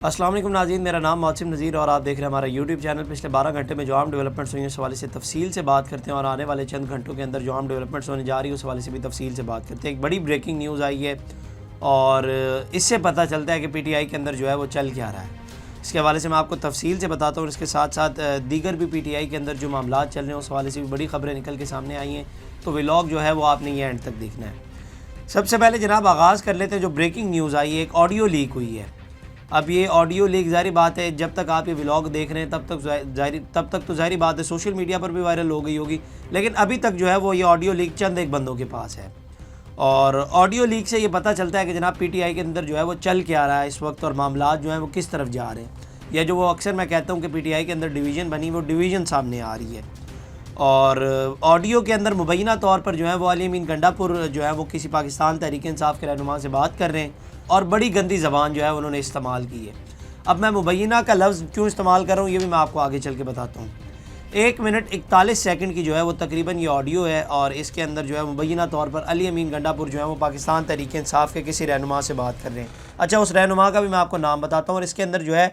السلام علیکم ناظرین، میرا نام معتصم نذیر اور آپ دیکھ رہے ہیں ہمارا یوٹیوب چینل۔ پچھلے 12 گھنٹے میں جو عام ڈیولپمنٹس ہوئی ہیں اس حوالے سے تفصیل سے بات کرتے ہیں، اور آنے والے چند گھنٹوں کے اندر جو عام ڈیولپمنٹس ہونے جا رہی ہے اس حوالے سے بھی تفصیل سے بات کرتے ہیں۔ ایک بڑی بریکنگ نیوز آئی ہے اور اس سے پتہ چلتا ہے کہ پی ٹی آئی کے اندر جو ہے وہ چل کیا رہا ہے۔ اس کے حوالے سے میں آپ کو تفصیل سے بتاتا ہوں، اور اس کے ساتھ ساتھ دیگر بھی پی ٹی آئی کے اندر جو معاملات چل رہے ہیں اس حوالے سے بھی بڑی خبریں نکل کے سامنے آئی ہیں، تو ولاگ جو ہے وہ آپ نے یہ اینڈ تک دیکھنا ہے۔ سب سے پہلے جناب آغاز کر لیتے ہیں، جو بریکنگ نیوز آئی ہے، ایک آڈیو لیک ہوئی ہے۔ اب یہ آڈیو لیک ظاہری بات ہے، جب تک آپ یہ ولاگ دیکھ رہے ہیں تب تک تو ظاہری بات ہے سوشل میڈیا پر بھی وائرل ہو گئی ہوگی، لیکن ابھی تک جو ہے وہ یہ آڈیو لیک چند ایک بندوں کے پاس ہے۔ اور آڈیو لیک سے یہ پتہ چلتا ہے کہ جناب پی ٹی آئی کے اندر جو ہے وہ چل کے آ رہا ہے اس وقت، اور معاملات جو ہیں وہ کس طرف جا رہے ہیں، یا جو وہ اکثر میں کہتا ہوں کہ پی ٹی آئی کے اندر ڈویژن بنی، وہ ڈویژن سامنے آ رہی ہے۔ اور آڈیو کے اندر مبینہ طور پر جو ہے وہ علی امین گنڈا پور جو ہے وہ کسی پاکستان تحریک انصاف کے رہنما سے بات کر رہے ہیں، اور بڑی گندی زبان جو ہے انہوں نے استعمال کی ہے۔ اب میں مبینہ کا لفظ کیوں استعمال کر رہا ہوں یہ بھی میں آپ کو آگے چل کے بتاتا ہوں۔ 1 منٹ 41 سیکنڈ کی جو ہے وہ تقریباً یہ آڈیو ہے، اور اس کے اندر جو ہے مبینہ طور پر علی امین گنڈا پور جو ہے وہ پاکستان تحریک انصاف کے کسی رہنما سے بات کر رہے ہیں۔ اچھا، اس رہنما کا بھی میں آپ کو نام بتاتا ہوں، اور اس کے اندر جو ہے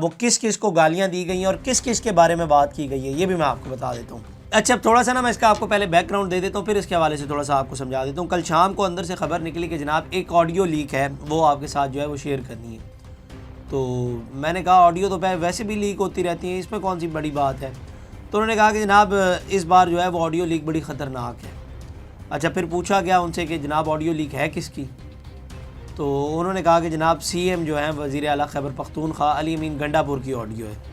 وہ کس کس کو گالیاں دی گئی ہیں اور کس کس کے بارے میں بات کی گئی ہے یہ بھی میں آپ کو بتا دیتا ہوں۔ اچھا، اب تھوڑا سا میں اس کا آپ کو پہلے بیک گراؤنڈ دے دیتا ہوں، پھر اس کے حوالے سے تھوڑا سا آپ کو سمجھا دیتا ہوں۔ کل شام کو اندر سے خبر نکلی کہ جناب ایک آڈیو لیک ہے، وہ آپ کے ساتھ جو ہے وہ شیئر کرنی ہے۔ تو میں نے کہا آڈیو تو ویسے بھی لیک ہوتی رہتی ہیں، اس میں کون سی بڑی بات ہے؟ تو انہوں نے کہا کہ جناب اس بار جو ہے وہ آڈیو لیک بڑی خطرناک ہے۔ اچھا، پھر پوچھا گیا ان سے کہ جناب آڈیو لیک ہے کس کی؟ تو انہوں نے کہا کہ جناب سی ایم جو ہیں وزیر اعلیٰ خیبر پختونخوا علی امین گنڈا پور کی آڈیو ہے۔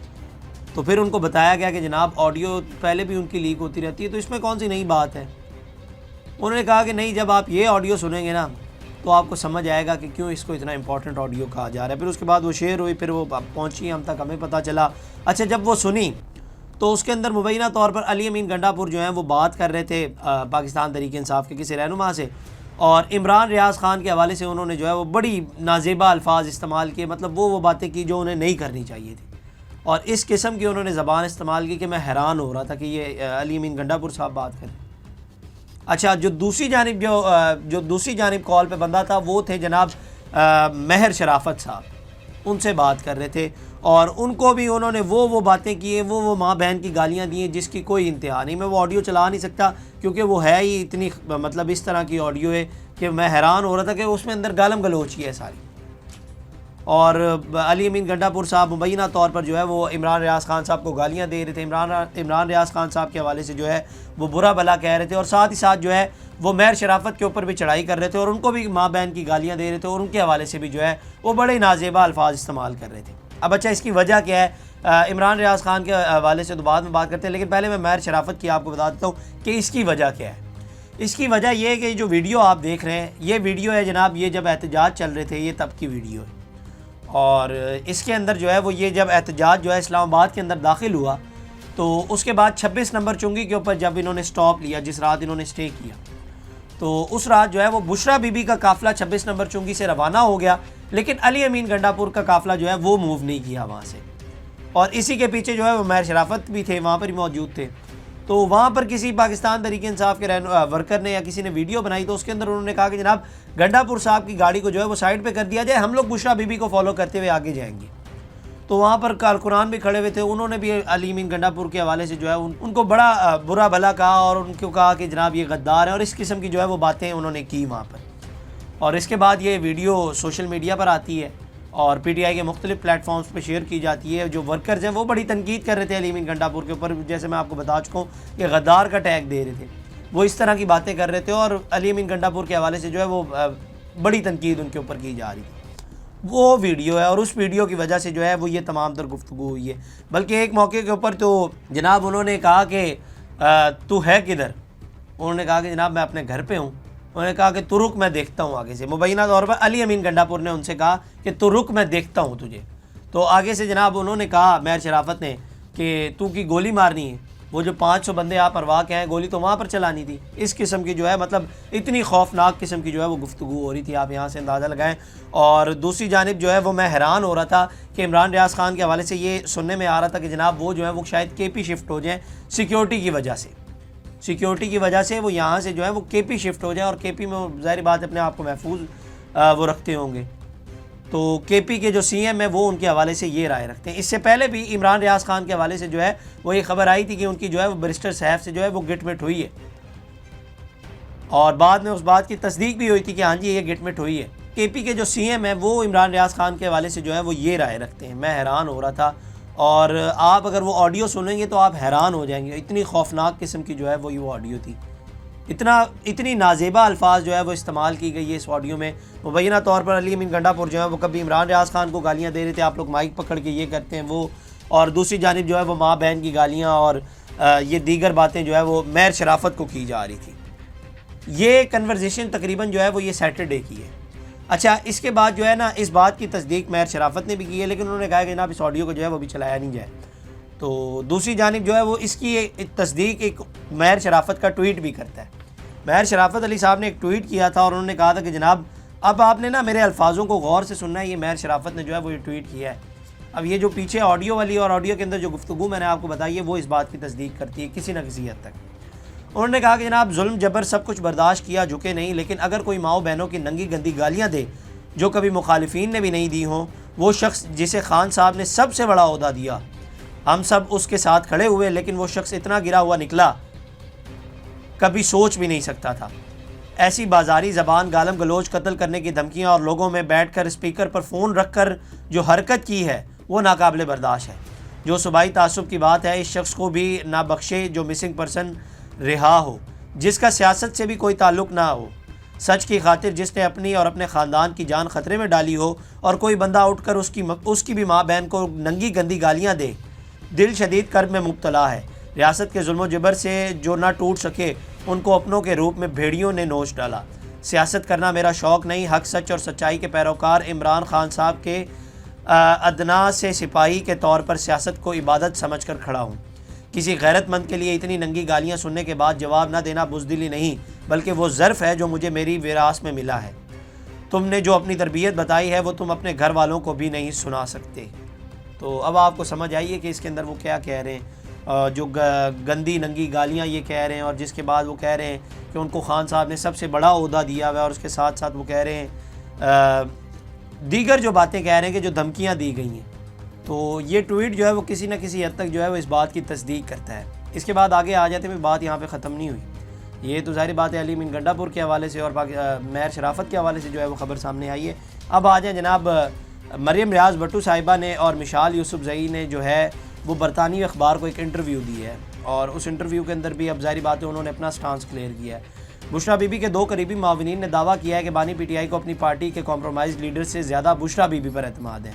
تو پھر ان کو بتایا گیا کہ جناب آڈیو پہلے بھی ان کی لیک ہوتی رہتی ہے، تو اس میں کون سی نئی بات ہے؟ انہوں نے کہا کہ نہیں، جب آپ یہ آڈیو سنیں گے نا تو آپ کو سمجھ آئے گا کہ کیوں اس کو اتنا امپورٹنٹ آڈیو کہا جا رہا ہے۔ پھر اس کے بعد وہ شیئر ہوئی، پھر وہ پہنچی ہم تک، ہمیں پتہ چلا۔ اچھا، جب وہ سنی تو اس کے اندر مبینہ طور پر علی امین گنڈا پور جو ہیں وہ بات کر رہے تھے پاکستان تحریک انصاف کے کسی رہنما سے، اور عمران ریاض خان کے حوالے سے انہوں نے جو ہے وہ بڑی نازیبا الفاظ استعمال کیے، مطلب وہ باتیں کی جو انہیں نہیں کرنی چاہیے تھی، اور اس قسم کی انہوں نے زبان استعمال کی کہ میں حیران ہو رہا تھا کہ یہ علی امین گنڈا پور صاحب بات کریں۔ اچھا، جو دوسری جانب کال پہ بندہ تھا وہ تھے جناب مہر شرافت صاحب، ان سے بات کر رہے تھے، اور ان کو بھی انہوں نے وہ باتیں کی ہیں، وہ ماں بہن کی گالیاں دی ہیں جس کی کوئی انتہا نہیں۔ میں وہ آڈیو چلا نہیں سکتا کیونکہ وہ ہے ہی اتنی مطلب اس طرح کی آڈیو ہے کہ میں حیران ہو رہا تھا کہ اس میں اندر گالم گلوچی ہے ساری۔ اور علی امین گنڈا پور صاحب مبینہ طور پر جو ہے وہ عمران ریاض خان صاحب کو گالیاں دے رہے تھے، عمران ریاض خان صاحب کے حوالے سے جو ہے وہ برا بھلا کہہ رہے تھے، اور ساتھ ہی ساتھ جو ہے وہ مہر شرافت کے اوپر بھی چڑھائی کر رہے تھے، اور ان کو بھی ماں بہن کی گالیاں دے رہے تھے، اور ان کے حوالے سے بھی جو ہے وہ بڑے نازیبا الفاظ استعمال کر رہے تھے۔ اب اچھا، اس کی وجہ کیا ہے؟ عمران ریاض خان کے حوالے سے تو بعد میں بات کرتے ہیں، لیکن پہلے میں مہر شرافت کی آپ کو بتا دیتا ہوں کہ اس کی وجہ کیا ہے۔ اس کی وجہ یہ ہے کہ جو ویڈیو آپ دیکھ رہے ہیں یہ ویڈیو ہے جناب، یہ جب احتجاج چل رہے تھے یہ تب کی ویڈیو ہے، اور اس کے اندر جو ہے وہ یہ جب احتجاج جو ہے اسلام آباد کے اندر داخل ہوا تو اس کے بعد 26 نمبر چنگی کے اوپر جب انہوں نے سٹاپ لیا، جس رات انہوں نے سٹے کیا، تو اس رات جو ہے وہ بشرا بی بی کا قافلہ 26 نمبر چنگی سے روانہ ہو گیا، لیکن علی امین گنڈا پور کا قافلہ جو ہے وہ موو نہیں کیا وہاں سے، اور اسی کے پیچھے جو ہے وہ مہر شرافت بھی تھے، وہاں پر ہی موجود تھے۔ تو وہاں پر کسی پاکستان تحریک انصاف کے ورکر نے یا کسی نے ویڈیو بنائی، تو اس کے اندر انہوں نے کہا کہ جناب گنڈا پور صاحب کی گاڑی کو جو ہے وہ سائڈ پہ کر دیا جائے، ہم لوگ بشرا بی بی کو فالو کرتے ہوئے آگے جائیں گے۔ تو وہاں پر کارکنان بھی کھڑے ہوئے تھے، انہوں نے بھی علی امین گنڈا پور کے حوالے سے جو ہے ان کو بڑا برا بھلا کہا، اور ان کو کہا کہ جناب یہ غدار ہے، اور اس قسم کی جو ہے وہ باتیں انہوں نے کی وہاں پر۔ اور اس کے بعد یہ ویڈیو سوشل میڈیا پر آتی ہے اور پی ٹی آئی کے مختلف پلیٹ فارمز پہ شیئر کی جاتی ہے۔ جو ورکرز ہیں وہ بڑی تنقید کر رہے تھے علی امین گنڈا پور کے اوپر، جیسے میں آپ کو بتا چکا ہوں کہ غدار کا ٹیگ دے رہے تھے، وہ اس طرح کی باتیں کر رہے تھے، اور علی امین گنڈا پور کے حوالے سے جو ہے وہ بڑی تنقید ان کے اوپر کی جا رہی تھی۔ وہ ویڈیو ہے، اور اس ویڈیو کی وجہ سے جو ہے وہ یہ تمام تر گفتگو ہوئی ہے۔ بلکہ ایک موقع کے اوپر تو جناب انہوں نے کہا کہ تو ہے کدھر؟ انہوں نے کہا کہ جناب میں اپنے گھر پہ ہوں۔ انہوں نے کہا کہ تو رک میں دیکھتا ہوں آگے سے، مبینہ طور پر علی امین گنڈا پور نے ان سے کہا کہ تو رک میں دیکھتا ہوں تجھے۔ تو آگے سے جناب انہوں نے کہا مہر شرافت نے کہ تو کی گولی مارنی ہے، وہ جو 500 بندے آپ پرواہ کے ہیں، گولی تو وہاں پر چلانی تھی۔ اس قسم کی جو ہے مطلب اتنی خوفناک قسم کی جو ہے وہ گفتگو ہو رہی تھی، آپ یہاں سے اندازہ لگائیں۔ اور دوسری جانب جو ہے وہ میں حیران ہو رہا تھا کہ عمران ریاض خان کے حوالے سے یہ سننے میں آ رہا تھا کہ جناب وہ جو ہے وہ شاید کے پی شفٹ ہو جائیں سیکیورٹی کی وجہ سے وہ یہاں سے جو ہے وہ کے پی شفٹ ہو جائیں، اور کے پی میں ظاہری بات اپنے آپ کو محفوظ وہ رکھتے ہوں گے۔ تو کے پی کے جو سی ایم ہے وہ ان کے حوالے سے یہ رائے رکھتے ہیں. اس سے پہلے بھی عمران ریاض خان کے حوالے سے جو ہے وہ یہ خبر آئی تھی کہ ان کی جو ہے وہ بیرسٹر صاحب سے جو ہے وہ گٹ مٹ ہوئی ہے, اور بعد میں اس بات کی تصدیق بھی ہوئی تھی کہ ہاں جی یہ گٹ مٹ ہوئی ہے. کے پی کے جو سی ایم ہے وہ عمران ریاض خان کے حوالے سے جو ہے وہ یہ رائے رکھتے ہیں. میں حیران ہو رہا تھا, اور آپ اگر وہ آڈیو سنیں گے تو آپ حیران ہو جائیں گے, اتنی خوفناک قسم کی جو ہے وہ آڈیو تھی. اتنی نازیبا الفاظ جو ہے وہ استعمال کی گئی ہے اس آڈیو میں. مبینہ طور پر علی امین گنڈا پور جو ہے وہ کبھی عمران ریاض خان کو گالیاں دے رہے تھے, آپ لوگ مائک پکڑ کے یہ کرتے ہیں وہ, اور دوسری جانب جو ہے وہ ماں بہن کی گالیاں اور یہ دیگر باتیں جو ہے وہ مہر شرافت کو کی جا رہی تھی. یہ کنورزیشن تقریباً جو ہے وہ یہ سیٹرڈے کی ہے. اچھا, اس کے بعد جو ہے نا اس بات کی تصدیق مہر شرافت نے بھی کی ہے, لیکن انہوں نے کہا کہ جناب اس آڈیو کو جو ہے وہ بھی چلایا نہیں جائے. تو دوسری جانب جو ہے وہ اس کی تصدیق ایک مہر شرافت کا ٹویٹ بھی کرتا ہے. مہر شرافت علی صاحب نے ایک ٹویٹ کیا تھا اور انہوں نے کہا تھا کہ جناب اب آپ نے نا میرے الفاظوں کو غور سے سننا ہے. یہ مہر شرافت نے جو ہے وہ یہ ٹویٹ کیا ہے. اب یہ جو پیچھے آڈیو والی اور آڈیو کے اندر جو گفتگو میں نے آپ کو بتائی ہے وہ اس بات کی تصدیق کرتی ہے کسی نہ کسی حد تک. انہوں نے کہا کہ جناب ظلم جبر سب کچھ برداشت کیا, جھکے نہیں, لیکن اگر کوئی ماؤں بہنوں کی ننگی گندی گالیاں دے جو کبھی مخالفین نے بھی نہیں دی ہوں, وہ شخص جسے خان صاحب نے سب سے بڑا عہدہ دیا, ہم سب اس کے ساتھ کھڑے ہوئے, لیکن وہ شخص اتنا گرا ہوا نکلا کبھی سوچ بھی نہیں سکتا تھا. ایسی بازاری زبان, گالم گلوچ, قتل کرنے کی دھمکیاں اور لوگوں میں بیٹھ کر اسپیکر پر فون رکھ کر جو حرکت کی ہے وہ ناقابل برداشت ہے. جو صوبائی تعصب کی بات ہے, اس شخص کو بھی نہ بخشے جو مسنگ پرسن رہا ہو, جس کا سیاست سے بھی کوئی تعلق نہ ہو, سچ کی خاطر جس نے اپنی اور اپنے خاندان کی جان خطرے میں ڈالی ہو, اور کوئی بندہ اٹھ کر اس کی بھی ماں بہن کو ننگی گندی گالیاں دے, دل شدید کرب میں مبتلا ہے. ریاست کے ظلم و جبر سے جو نہ ٹوٹ سکے ان کو اپنوں کے روپ میں بھیڑیوں نے نوچ ڈالا. سیاست کرنا میرا شوق نہیں, حق سچ اور سچائی کے پیروکار عمران خان صاحب کے ادنا سے سپاہی کے طور پر سیاست کو عبادت سمجھ کر کھڑا ہوں. کسی غیرت مند کے لیے اتنی ننگی گالیاں سننے کے بعد جواب نہ دینا بزدلی نہیں, بلکہ وہ ظرف ہے جو مجھے میری وراثت میں ملا ہے. تم نے جو اپنی تربیت بتائی ہے وہ تم اپنے گھر والوں کو بھی نہیں سنا سکتے. تو اب آپ کو سمجھ آئیے کہ اس کے اندر وہ کیا کہہ رہے ہیں, جو گندی ننگی گالیاں یہ کہہ رہے ہیں, اور جس کے بعد وہ کہہ رہے ہیں کہ ان کو خان صاحب نے سب سے بڑا عہدہ دیا ہوا ہے, اور اس کے ساتھ ساتھ وہ کہہ رہے ہیں دیگر جو باتیں کہہ رہے ہیں کہ جو دھمکیاں دی گئی ہیں. تو یہ ٹویٹ جو ہے وہ کسی نہ کسی حد تک جو ہے وہ اس بات کی تصدیق کرتا ہے. اس کے بعد آگے آ جاتے ہیں, بات یہاں پہ ختم نہیں ہوئی. یہ تو ظاہری بات ہے علی امین گنڈا پور کے حوالے سے اور مہر شرافت کے حوالے سے جو ہے وہ خبر سامنے آئی ہے. اب آ جائیں جناب مریم ریاض بٹو صاحبہ نے اور مشال یوسف زئی نے جو ہے وہ برطانوی اخبار کو ایک انٹرویو دی ہے, اور اس انٹرویو کے اندر بھی اب ظاہری بات ہے انہوں نے اپنا سٹانس کلیئر کیا ہے. بشرا بی بی کے دو قریبی معاونین نے دعویٰ کیا ہے کہ بانی پی ٹی آئی کو اپنی پارٹی کے کمپرومائز لیڈر سے زیادہ بشرا بی بی پر اعتماد ہے.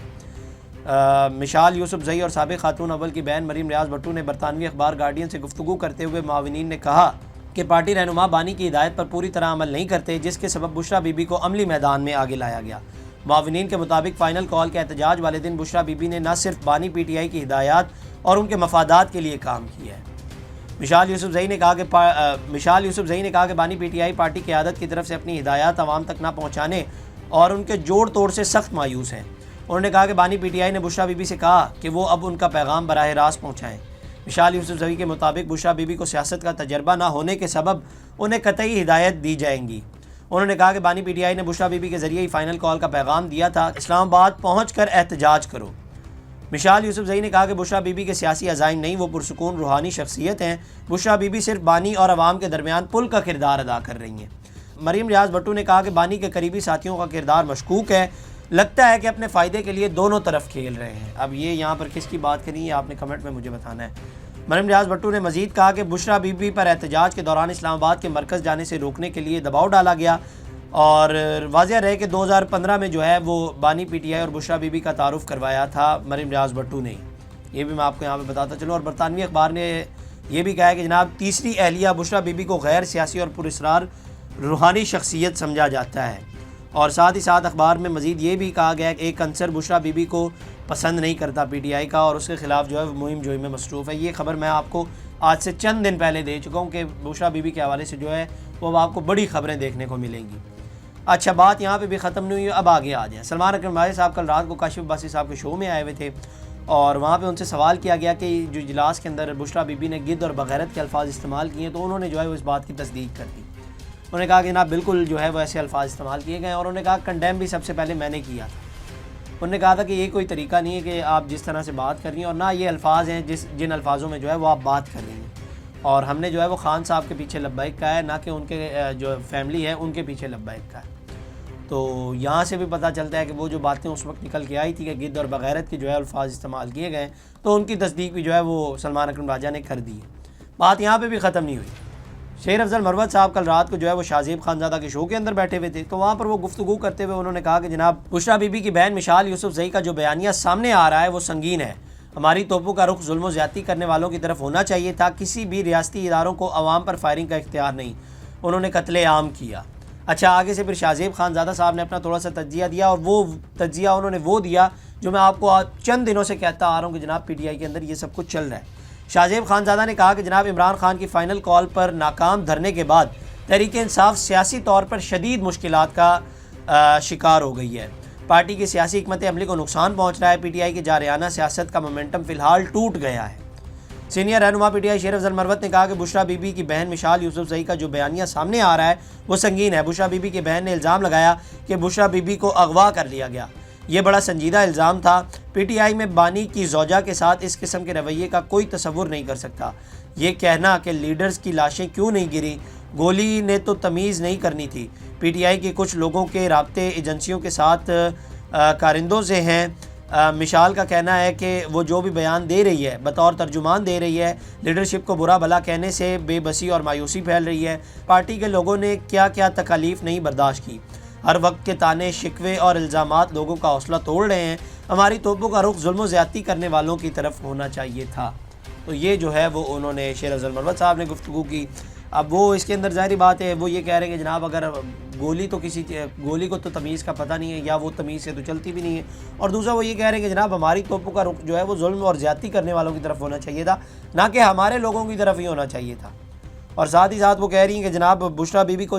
مشال یوسف زئی اور سابق خاتون اول کی بہن مریم ریاض بٹو نے برطانوی اخبار گارڈین سے گفتگو کرتے ہوئے معاونین نے کہا کہ پارٹی رہنما بانی کی ہدایت پر پوری طرح عمل نہیں کرتے, جس کے سبب بشرا بی بی کو عملی میدان میں آگے لایا گیا. معاونین کے مطابق فائنل کال کے احتجاج والے دن بشرا بی بی نے نہ صرف بانی پی ٹی آئی کی ہدایات اور ان کے مفادات کے لیے کام کیا ہے. مشال یوسف زئی نے کہا کہ بانی پی ٹی آئی پارٹی قیادت کی طرف سے اپنی ہدایات عوام تک نہ پہنچانے اور ان کے جوڑ توڑ سے سخت مایوس ہیں. انہوں نے کہا کہ بانی پی ٹی آئی نے بشرا بی بی سے کہا کہ وہ اب ان کا پیغام براہ راست پہنچائیں. مشال یوسف زئی کے مطابق بشرا بی بی کو سیاست کا تجربہ نہ ہونے کے سبب انہیں قطعی ہدایت دی جائیں گی. انہوں نے کہا کہ بانی پی ٹی آئی نے بشرا بی بی کے ذریعے ہی فائنل کال کا پیغام دیا تھا, اسلام آباد پہنچ کر احتجاج کرو. مشال یوسف زئی نے کہا کہ بشرا بی بی کے سیاسی عزائم نہیں, وہ پرسکون روحانی شخصیت ہیں. بشرا بی بی صرف بانی اور عوام کے درمیان پل کا کردار ادا کر رہی ہیں. مریم ریاض بٹو نے کہا کہ بانی کے قریبی ساتھیوں کا کردار مشکوک ہے, لگتا ہے کہ اپنے فائدے کے لیے دونوں طرف کھیل رہے ہیں. اب یہ یہاں پر کس کی بات کرنی ہے آپ نے کمنٹ میں مجھے بتانا ہے. مریم ریاض بٹو نے مزید کہا کہ بشرا بی بی پر احتجاج کے دوران اسلام آباد کے مرکز جانے سے روکنے کے لیے دباؤ ڈالا گیا, اور واضح رہے کہ 2015 میں جو ہے وہ بانی پی ٹی آئی اور بشرا بی بی کا تعارف کروایا تھا مریم ریاض بٹو نے. یہ بھی میں آپ کو یہاں پہ بتاتا چلوں. اور برطانوی اخبار نے یہ بھی کہا ہے کہ جناب تیسری اہلیہ بشرا بی بی کو غیر سیاسی اور پراسرار روحانی شخصیت سمجھا جاتا ہے. اور ساتھ ہی ساتھ اخبار میں مزید یہ بھی کہا گیا کہ ایک عنصر بشرا بی بی کو پسند نہیں کرتا پی ٹی آئی کا, اور اس کے خلاف جو ہے مہم جوئی میں مصروف ہے. یہ خبر میں آپ کو آج سے چند دن پہلے دے چکا ہوں کہ بشرا بی بی کے حوالے سے جو ہے وہ اب آپ کو بڑی خبریں دیکھنے کو ملیں گی. اچھا, بات یہاں پہ بھی ختم نہیں ہوئی, اب آگے آ جائیں. سلمان اکرم بھائی صاحب کل رات کو کاشف عباسی صاحب کے شو میں آئے ہوئے تھے, اور وہاں پہ ان سے سوال کیا گیا کہ جو اجلاس کے اندر بشرا بی بی نے گد اور بغیرت کے الفاظ استعمال کیے ہیں, تو انہوں نے جو ہے وہ اس بات کی تصدیق کر دی. انہوں نے کہا کہ جناب بالکل جو ہے وہ ایسے الفاظ استعمال کیے گئے, اور انہوں نے کہا کنڈیم بھی سب سے پہلے میں نے کیا تھا. انہوں نے کہا تھا کہ یہ کوئی طریقہ نہیں ہے کہ آپ جس طرح سے بات کر رہی ہیں، اور نہ یہ الفاظ ہیں جن الفاظوں میں جو ہے وہ آپ بات کر رہی ہیں، اور ہم نے جو ہے وہ خان صاحب کے پیچھے لبیک کہا ہے، نہ کہ ان کے جو فیملی ہے ان کے پیچھے لبیک کہا ہے۔ تو یہاں سے بھی پتہ چلتا ہے کہ وہ جو باتیں اس وقت نکل کے آئی تھی کہ گد اور بغیرت کے جو ہے الفاظ استعمال کیے گئے، تو ان کی تصدیق بھی جو ہے وہ سلمان اکرم راجہ نے کر دی ہے۔ بات یہاں پہ بھی ختم نہیں ہوئی۔ شیر افضل مروت صاحب کل رات کو جو ہے وہ شاہ خانزادہ کے شو کے اندر بیٹھے ہوئے تھے، تو وہاں پر وہ گفتگو کرتے ہوئے انہوں نے کہا کہ جناب بشریٰ بی بی کی بہن مشال یوسفزئی کا جو بیانیہ سامنے آ رہا ہے وہ سنگین ہے، ہماری توپوں کا رخ ظلم و زیادتی کرنے والوں کی طرف ہونا چاہیے تھا، کسی بھی ریاستی اداروں کو عوام پر فائرنگ کا اختیار نہیں، انہوں نے قتل عام کیا۔ اچھا، آگے سے پھر شاہ خانزادہ صاحب نے اپنا تھوڑا سا تجزیہ دیا، اور وہ تجزیہ انہوں نے وہ دیا جو میں آپ کو چند دنوں سے کہتا آ رہا ہوں کہ جناب پی ٹی آئی کے اندر یہ سب کچھ چل رہا ہے۔ شاہ خانزادہ نے کہا کہ جناب عمران خان کی فائنل کال پر ناکام دھرنے کے بعد تحریک انصاف سیاسی طور پر شدید مشکلات کا شکار ہو گئی ہے، پارٹی کی سیاسی حکمت عملی کو نقصان پہنچ رہا ہے، پی ٹی آئی کی جارحانہ سیاست کا مومنٹم فی الحال ٹوٹ گیا ہے۔ سینئر رہنما پی ٹی آئی شیر افضل مروت نے کہا کہ بشریٰ بی بی کی بہن مشال یوسفزئی کا جو بیانیہ سامنے آ رہا ہے وہ سنگین ہے۔ بشریٰ بی بی کی بہن نے الزام لگایا کہ بشریٰ بی بی کو اغوا کر لیا گیا، یہ بڑا سنجیدہ الزام تھا، پی ٹی آئی میں بانی کی زوجہ کے ساتھ اس قسم کے رویے کا کوئی تصور نہیں کر سکتا۔ یہ کہنا کہ لیڈرز کی لاشیں کیوں نہیں گری، گولی نے تو تمیز نہیں کرنی تھی، پی ٹی آئی کے کچھ لوگوں کے رابطے ایجنسیوں کے ساتھ کارندوں سے ہیں۔ مشال کا کہنا ہے کہ وہ جو بھی بیان دے رہی ہے بطور ترجمان دے رہی ہے، لیڈرشپ کو برا بھلا کہنے سے بے بسی اور مایوسی پھیل رہی ہے، پارٹی کے لوگوں نے کیا کیا تکالیف نہیں برداشت کی، ہر وقت کے تانے شکوے اور الزامات لوگوں کا حوصلہ توڑ رہے ہیں، ہماری توپوں کا رخ ظلم و زیادتی کرنے والوں کی طرف ہونا چاہیے تھا۔ تو یہ جو ہے وہ انہوں نے شیر افضل مروت صاحب نے گفتگو کی۔ اب وہ اس کے اندر ظاہری بات ہے وہ یہ کہہ رہے ہیں کہ جناب اگر گولی کو تو تمیز کا پتہ نہیں ہے، یا وہ تمیز سے تو چلتی بھی نہیں ہے، اور دوسرا وہ یہ کہہ رہے ہیں کہ جناب ہماری توپوں کا رخ جو ہے وہ ظلم اور زیادتی کرنے والوں کی طرف ہونا چاہیے تھا، نہ کہ ہمارے لوگوں کی طرف ہی ہونا چاہیے تھا۔ اور ساتھ ہی ساتھ وہ کہہ رہی ہیں کہ جناب بشریٰ بی بی کو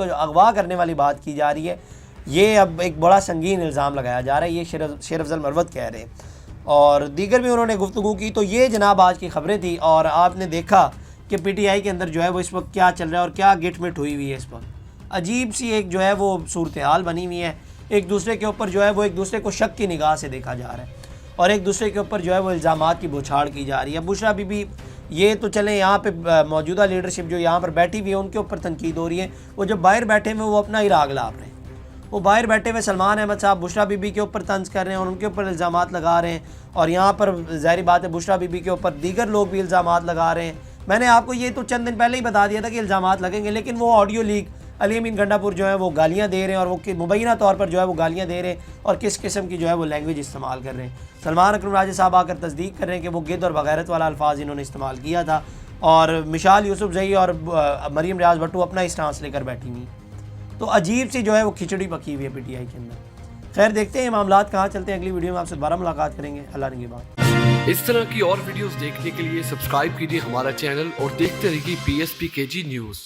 جو اغوا کرنے والی بات کی جا رہی ہے، یہ اب ایک بڑا سنگین الزام لگایا جا رہا ہے، یہ شیر افضل مروت کہہ رہے ہیں، اور دیگر بھی انہوں نے گفتگو کی۔ تو یہ جناب آج کی خبریں تھی، اور آپ نے دیکھا کہ پی ٹی آئی کے اندر جو ہے وہ اس وقت کیا چل رہا ہے اور کیا گٹ مٹ ہوئی ہوئی ہے۔ اس وقت عجیب سی ایک جو ہے وہ صورتحال بنی ہوئی ہے، ایک دوسرے کے اوپر جو ہے وہ ایک دوسرے کو شک کی نگاہ سے دیکھا جا رہا ہے، اور ایک دوسرے کے اوپر جو ہے وہ الزامات کی بوچھاڑ کی جا رہی ہے۔ بشریٰ بی بی یہ تو چلیں یہاں پہ موجودہ لیڈرشپ جو یہاں پر بیٹھی ہوئی ہے ان کے اوپر تنقید ہو رہی ہے، وہ جو باہر بیٹھے ہوئے وہ اپنا ہی راگ لاپ رہے ہیں، وہ باہر بیٹھے ہوئے سلمان احمد صاحب بشریٰ بی بی کے اوپر طنز کر رہے ہیں اور ان کے اوپر الزامات لگا رہے ہیں، اور یہاں پر ظاہری بات ہے بشریٰ بی بی کے اوپر دیگر لوگ بھی الزامات لگا رہے ہیں۔ میں نے آپ کو یہ تو چند دن پہلے ہی بتا دیا تھا کہ الزامات لگیں گے، لیکن وہ آڈیو لیک علی امین گنڈا پور جو ہے وہ گالیاں دے رہے ہیں، اور وہ مبینہ طور پر جو ہے وہ گالیاں دے رہے ہیں، اور کس قسم کی جو ہے وہ لینگویج استعمال کر رہے ہیں۔ سلمان اکرم راجہ صاحب آ کر تصدیق کر رہے ہیں کہ وہ گد اور بغیرت والا الفاظ انہوں نے استعمال کیا تھا، اور مشال یوسفزئی اور مریم ریاض بھٹو اپنا اسٹانس لے کر بیٹھی ہوئی۔ تو عجیب سی جو ہے وہ کھچڑی پکی ہوئی ہے پی ٹی آئی کے اندر۔ خیر دیکھتے ہیں یہ معاملات کہاں چلتے ہیں، اگلی ویڈیو میں آپ سے دوبارہ ملاقات کریں گے۔ اللہ نگہبان۔ اس طرح کی اور ویڈیوز دیکھنے کے لیے سبسکرائب کیجیے ہمارا چینل اور دیکھتے رہیے PSPKG نیوز۔